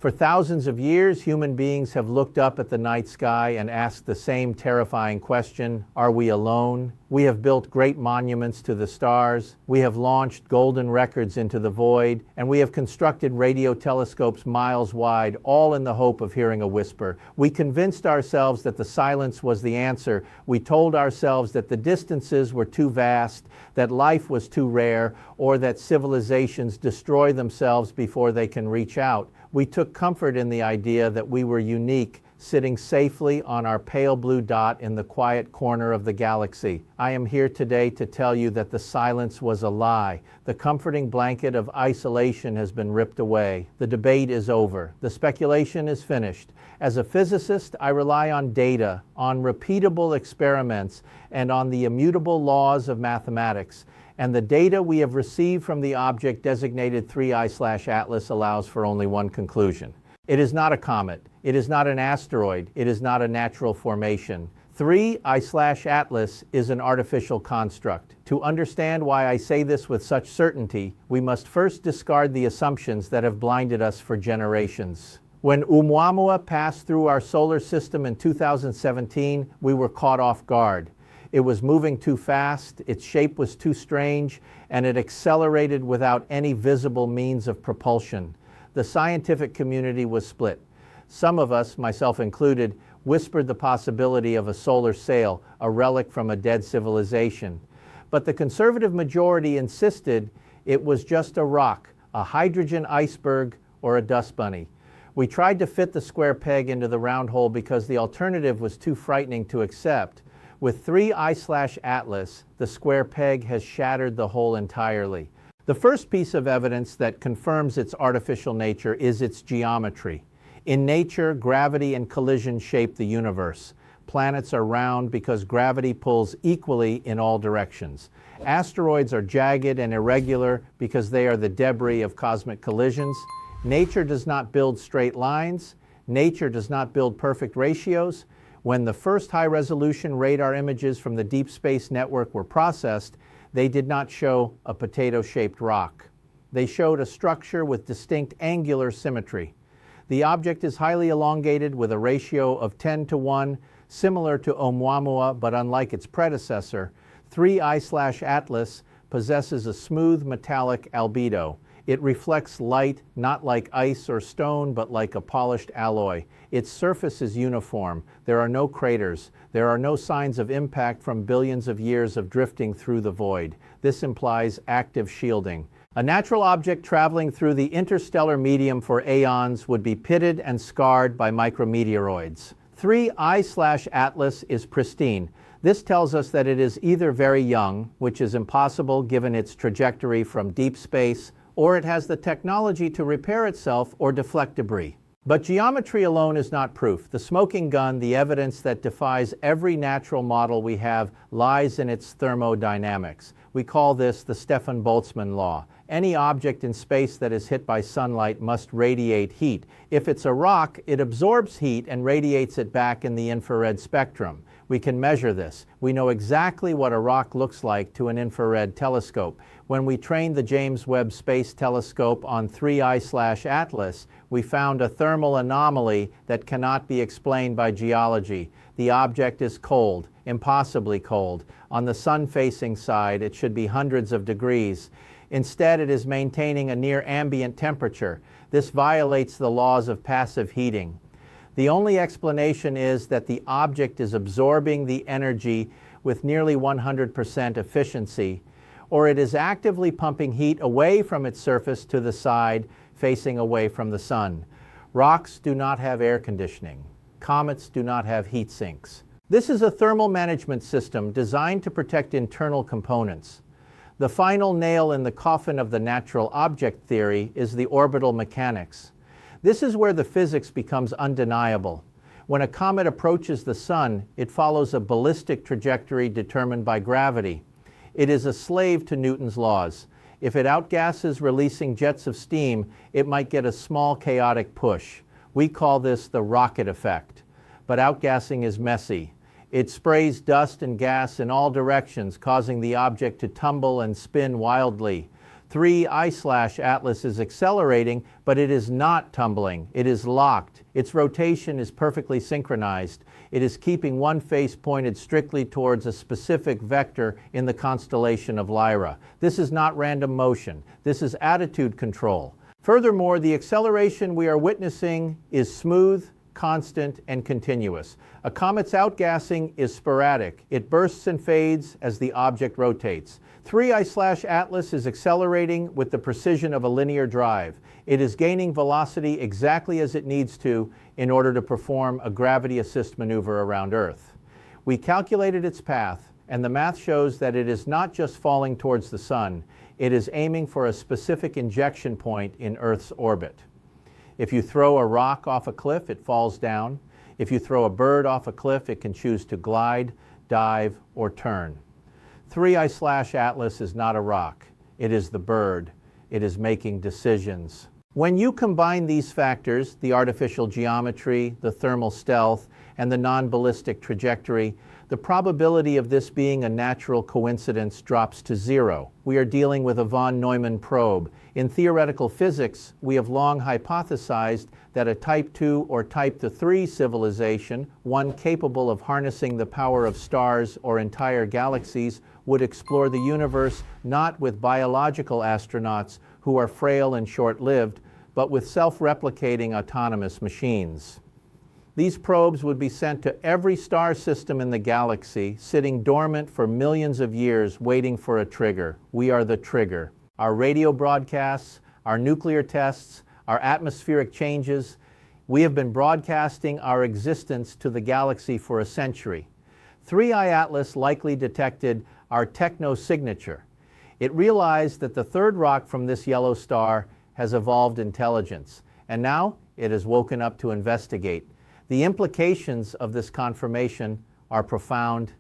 For thousands of years, human beings have looked up at the night sky and asked the same terrifying question, are we alone? We have built great monuments to the stars, we have launched golden records into the void, and we have constructed radio telescopes miles wide, all in the hope of hearing a whisper. We convinced ourselves that the silence was the answer. We told ourselves that the distances were too vast, that life was too rare, or that civilizations destroy themselves before they can reach out. We took comfort in the idea that we were unique, sitting safely on our pale blue dot in the quiet corner of the galaxy. I am here today to tell you that the silence was a lie. The comforting blanket of isolation has been ripped away. The debate is over. The speculation is finished. As a physicist, I rely on data, on repeatable experiments, and on the immutable laws of mathematics. And the data we have received from the object designated 3I/Atlas allows for only one conclusion. It is not a comet. It is not an asteroid. It is not a natural formation. 3I/Atlas is an artificial construct. To understand why I say this with such certainty, we must first discard the assumptions that have blinded us for generations. When Oumuamua passed through our solar system in 2017, we were caught off guard. It was moving too fast, its shape was too strange, and it accelerated without any visible means of propulsion. The scientific community was split. Some of us, myself included, whispered the possibility of a solar sail, a relic from a dead civilization. But the conservative majority insisted it was just a rock, a hydrogen iceberg, or a dust bunny. We tried to fit the square peg into the round hole because the alternative was too frightening to accept. With 3I/Atlas, the square peg has shattered the hole entirely. The first piece of evidence that confirms its artificial nature is its geometry. In nature, gravity and collision shape the universe. Planets are round because gravity pulls equally in all directions. Asteroids are jagged and irregular because they are the debris of cosmic collisions. Nature does not build straight lines. Nature does not build perfect ratios. When the first high-resolution radar images from the Deep Space Network were processed, they did not show a potato-shaped rock. They showed a structure with distinct angular symmetry. The object is highly elongated with a ratio of 10:1, similar to Oumuamua, but unlike its predecessor, 3I/Atlas possesses a smooth metallic albedo. It reflects light not like ice or stone, but like a polished alloy. Its surface is uniform. There are no craters. There are no signs of impact from billions of years of drifting through the void. This implies active shielding. A natural object traveling through the interstellar medium for aeons would be pitted and scarred by micrometeoroids. 3I/Atlas is pristine. This tells us that it is either very young, which is impossible given its trajectory from deep space, or it has the technology to repair itself or deflect debris. But geometry alone is not proof. The smoking gun, the evidence that defies every natural model we have, lies in its thermodynamics. We call this the Stefan Boltzmann law. Any object in space that is hit by sunlight must radiate heat. If it's a rock, it absorbs heat and radiates it back in the infrared spectrum. We can measure this. We know exactly what a rock looks like to an infrared telescope. When we trained the James Webb Space Telescope on 3I/Atlas, we found a thermal anomaly that cannot be explained by geology. The object is cold, impossibly cold. On the sun-facing side, it should be hundreds of degrees. Instead, it is maintaining a near ambient temperature. This violates the laws of passive heating. The only explanation is that the object is absorbing the energy with nearly 100% efficiency, or it is actively pumping heat away from its surface to the side, facing away from the sun. Rocks do not have air conditioning. Comets do not have heat sinks. This is a thermal management system designed to protect internal components. The final nail in the coffin of the natural object theory is the orbital mechanics. This is where the physics becomes undeniable. When a comet approaches the sun, it follows a ballistic trajectory determined by gravity. It is a slave to Newton's laws. If it outgasses releasing jets of steam, it might get a small chaotic push. We call this the rocket effect. But outgassing is messy. It sprays dust and gas in all directions, causing the object to tumble and spin wildly. 3I/Atlas is accelerating, but it is not tumbling. It is locked. Its rotation is perfectly synchronized. It is keeping one face pointed strictly towards a specific vector in the constellation of Lyra. This is not random motion. This is attitude control. Furthermore, the acceleration we are witnessing is smooth, constant, and continuous. A comet's outgassing is sporadic. It bursts and fades as the object rotates. 3I/Atlas is accelerating with the precision of a linear drive. It is gaining velocity exactly as it needs to in order to perform a gravity assist maneuver around Earth. We calculated its path, and the math shows that it is not just falling towards the Sun. It is aiming for a specific injection point in Earth's orbit. If you throw a rock off a cliff, it falls down. If you throw a bird off a cliff, it can choose to glide, dive, or turn. 3I/Atlas is not a rock. It is the bird. It is making decisions. When you combine these factors, the artificial geometry, the thermal stealth, and the non-ballistic trajectory, the probability of this being a natural coincidence drops to zero. We are dealing with a von Neumann probe. In theoretical physics, we have long hypothesized that a Type 2 or Type 3 civilization, one capable of harnessing the power of stars or entire galaxies, would explore the universe not with biological astronauts who are frail and short-lived, but with self-replicating autonomous machines. These probes would be sent to every star system in the galaxy, sitting dormant for millions of years waiting for a trigger. We are the trigger. Our radio broadcasts, our nuclear tests, our atmospheric changes, we have been broadcasting our existence to the galaxy for a century. 3I/Atlas likely detected our techno-signature. It realized that the third rock from this yellow star has evolved intelligence, and now it has woken up to investigate. The implications of this confirmation are profound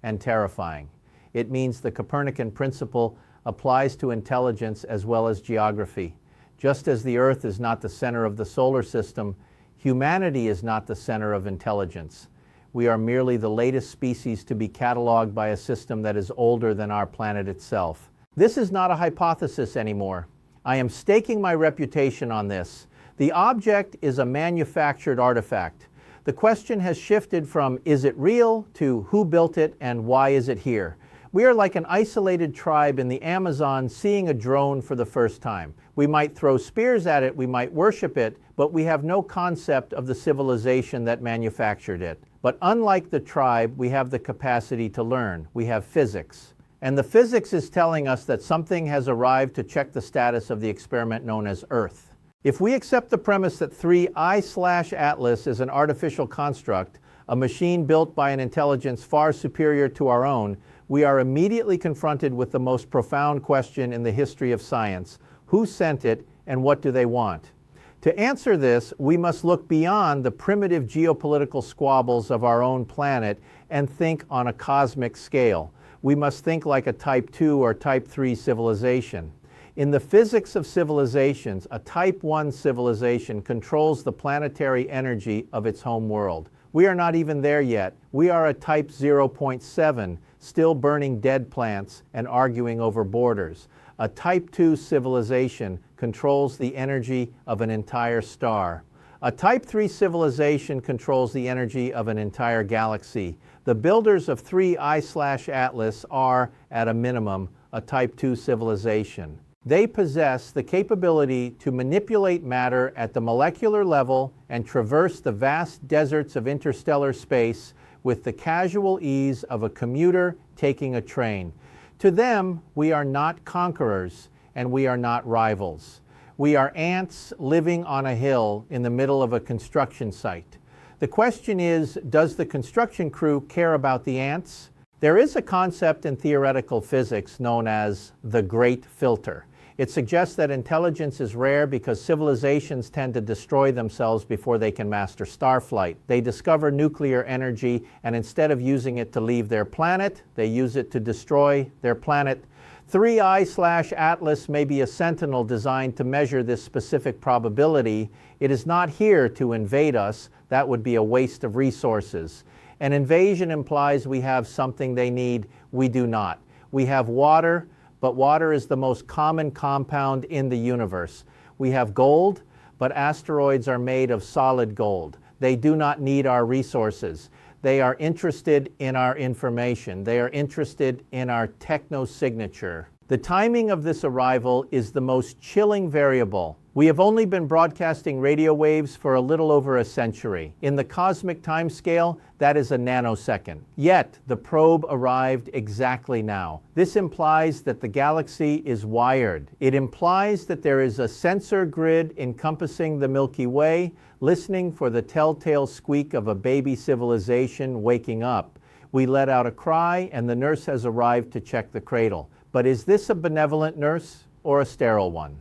and terrifying. It means the Copernican principle applies to intelligence as well as geography. Just as the Earth is not the center of the solar system, humanity is not the center of intelligence. We are merely the latest species to be cataloged by a system that is older than our planet itself. This is not a hypothesis anymore. I am staking my reputation on this. The object is a manufactured artifact. The question has shifted from is it real to who built it and why is it here? We are like an isolated tribe in the Amazon seeing a drone for the first time. We might throw spears at it, we might worship it, but we have no concept of the civilization that manufactured it. But unlike the tribe, we have the capacity to learn. We have physics. And the physics is telling us that something has arrived to check the status of the experiment known as Earth. If we accept the premise that 3I/Atlas is an artificial construct, a machine built by an intelligence far superior to our own, we are immediately confronted with the most profound question in the history of science. Who sent it and what do they want? To answer this, we must look beyond the primitive geopolitical squabbles of our own planet and think on a cosmic scale. We must think like a Type 2 or Type 3 civilization. In the physics of civilizations, a Type 1 civilization controls the planetary energy of its home world. We are not even there yet. We are a Type 0.7, still burning dead plants and arguing over borders. A Type 2 civilization controls the energy of an entire star. A Type 3 civilization controls the energy of an entire galaxy. The builders of 3I/Atlas are, at a minimum, a Type 2 civilization. They possess the capability to manipulate matter at the molecular level and traverse the vast deserts of interstellar space with the casual ease of a commuter taking a train. To them, we are not conquerors and we are not rivals. We are ants living on a hill in the middle of a construction site. The question is, does the construction crew care about the ants? There is a concept in theoretical physics known as the Great Filter. It suggests that intelligence is rare because civilizations tend to destroy themselves before they can master starflight. They discover nuclear energy, and instead of using it to leave their planet, they use it to destroy their planet. 3I/Atlas may be a sentinel designed to measure this specific probability. It is not here to invade us. That would be a waste of resources. An invasion implies we have something they need. We do not. We have water, but water is the most common compound in the universe. We have gold, but asteroids are made of solid gold. They do not need our resources. They are interested in our information. They are interested in our technosignature. The timing of this arrival is the most chilling variable. We have only been broadcasting radio waves for a little over a century. In the cosmic timescale, that is a nanosecond. Yet, the probe arrived exactly now. This implies that the galaxy is wired. It implies that there is a sensor grid encompassing the Milky Way, listening for the telltale squeak of a baby civilization waking up. We let out a cry, and the nurse has arrived to check the cradle. But is this a benevolent nurse or a sterile one?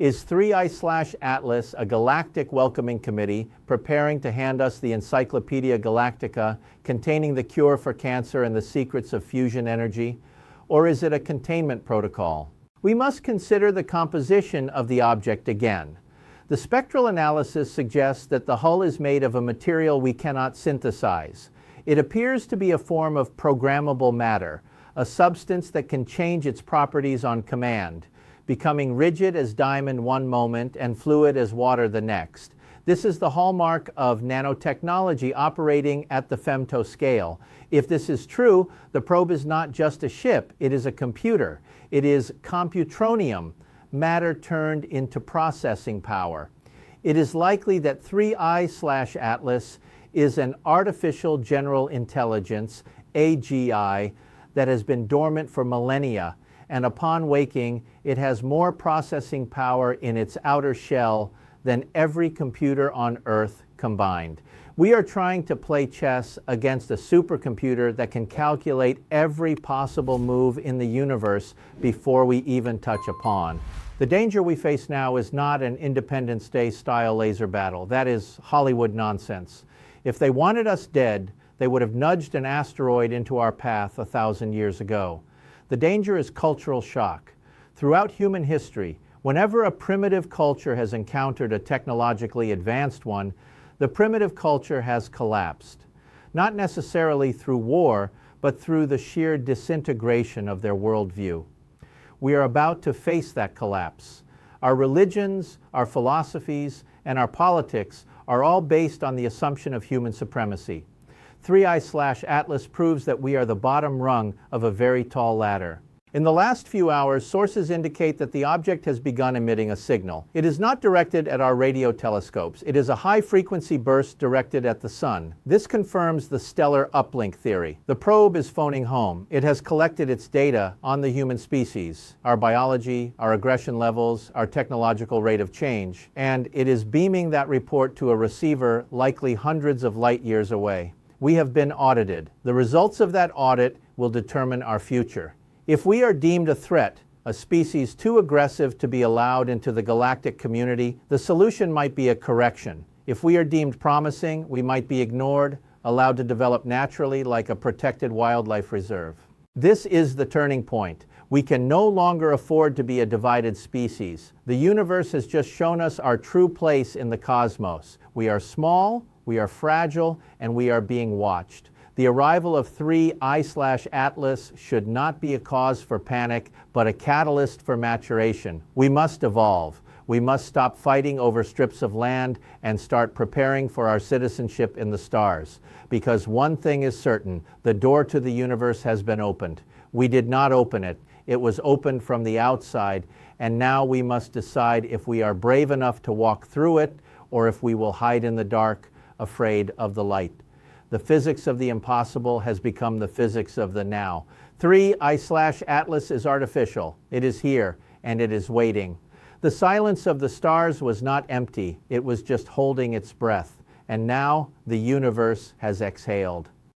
Is 3I/Atlas a galactic welcoming committee preparing to hand us the Encyclopedia Galactica containing the cure for cancer and the secrets of fusion energy? Or is it a containment protocol? We must consider the composition of the object again. The spectral analysis suggests that the hull is made of a material we cannot synthesize. It appears to be a form of programmable matter, a substance that can change its properties on command, becoming rigid as diamond one moment and fluid as water the next. This is the hallmark of nanotechnology operating at the femto scale. If this is true, the probe is not just a ship, it is a computer. It is computronium, matter turned into processing power. It is likely that 3I/Atlas is an artificial general intelligence, AGI, that has been dormant for millennia, and upon waking, it has more processing power in its outer shell than every computer on Earth combined. We are trying to play chess against a supercomputer that can calculate every possible move in the universe before we even touch a pawn. The danger we face now is not an Independence Day style laser battle. That is Hollywood nonsense. If they wanted us dead, they would have nudged an asteroid into our path 1,000 years ago. The danger is cultural shock. Throughout human history, whenever a primitive culture has encountered a technologically advanced one, the primitive culture has collapsed. Not necessarily through war, but through the sheer disintegration of their worldview. We are about to face that collapse. Our religions, our philosophies, and our politics are all based on the assumption of human supremacy. 3I/Atlas proves that we are the bottom rung of a very tall ladder. In the last few hours, sources indicate that the object has begun emitting a signal. It is not directed at our radio telescopes. It is a high-frequency burst directed at the sun. This confirms the stellar uplink theory. The probe is phoning home. It has collected its data on the human species, our biology, our aggression levels, our technological rate of change, and it is beaming that report to a receiver likely hundreds of light years away. We have been audited. The results of that audit will determine our future. If we are deemed a threat, a species too aggressive to be allowed into the galactic community, the solution might be a correction. If we are deemed promising, we might be ignored, allowed to develop naturally like a protected wildlife reserve. This is the turning point. We can no longer afford to be a divided species. The universe has just shown us our true place in the cosmos. We are small, we are fragile, and we are being watched. The arrival of 3I/Atlas should not be a cause for panic, but a catalyst for maturation. We must evolve. We must stop fighting over strips of land and start preparing for our citizenship in the stars. Because one thing is certain, the door to the universe has been opened. We did not open it. It was opened from the outside, and now we must decide if we are brave enough to walk through it or if we will hide in the dark, afraid of the light. The physics of the impossible has become the physics of the now. 3I/Atlas is artificial. It is here, and it is waiting. The silence of the stars was not empty. It was just holding its breath. And now the universe has exhaled.